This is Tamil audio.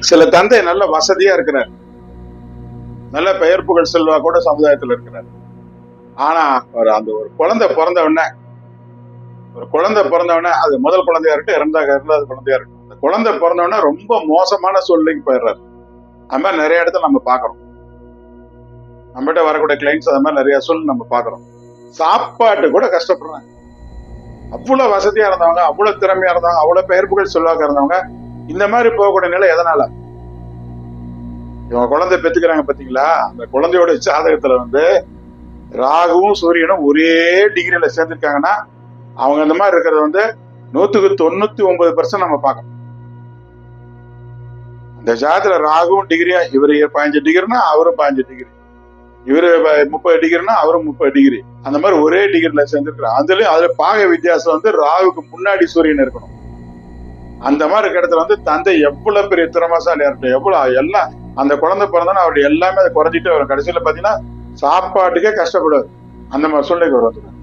சில தந்தை நல்ல வசதியா இருக்கிறார், நல்ல பெயர் புகழ் செல்வா கூட சமுதாயத்துல இருக்கிறார். ஆனா அந்த ஒரு குழந்தை பிறந்த உடனே அது முதல் குழந்தையா இருக்கட்டும், இரண்டாவது குழந்தையா இருக்கட்டும், அந்த குழந்தை பிறந்த உடனே ரொம்ப மோசமான சூழ்நிலைக்கு போயிடுறாரு. அது மாதிரி நிறைய இடத்துல நம்ம பாக்குறோம். நம்மகிட்ட வரக்கூடிய கிளைண்ட்ஸ் அது மாதிரி நிறைய சூழ்நிலை நம்ம பாக்குறோம். சாப்பாட்டு கூட கஷ்டப்படுறாங்க. அவ்வளவு வசதியா இருந்தவங்க, அவ்வளவு திறமையா இருந்தவங்க, அவ்வளவு பெயர் புகழ் செல்வாக்க இருந்தவங்க இந்த மாதிரி போகக்கூடிய நிலை எதனால? இவங்க குழந்தை பெத்துக்கிறாங்க பாத்தீங்களா, அந்த குழந்தையோட ஜாதகத்துல ராகுவும் சூரியனும் ஒரே டிகிரியில சேர்ந்திருக்காங்கன்னா அவங்க இந்த மாதிரி இருக்கிறது 199% நம்ம பார்க்கணும். அந்த ஜாதகத்துல ராகுவும் டிகிரியா, இவரு 15 டிகிரினா அவரும் 15 டிகிரி, இவரு 30 டிகிரினா அவரும் 30 டிகிரி, அந்த மாதிரி ஒரே டிகிரில சேர்ந்திருக்கிறார். அதுல பாக வித்தியாசம் ராகுக்கு முன்னாடி சூரியன் இருக்கணும். அந்த மாதிரி இருக்க இடத்துல தந்தை எவ்வளவு பெரிய திறமைசாலியா இருக்கட்டும், எவ்வளவு எல்லாம் அந்த குழந்தை பிறந்தோன்னா அவருடைய எல்லாமே அதை குறைஞ்சிட்டு வரும். கடைசியில பாத்தீங்கன்னா சாப்பாட்டுக்கே கஷ்டப்படுவார். அந்த மாதிரி சூழ்நிலைக்கு வரும்.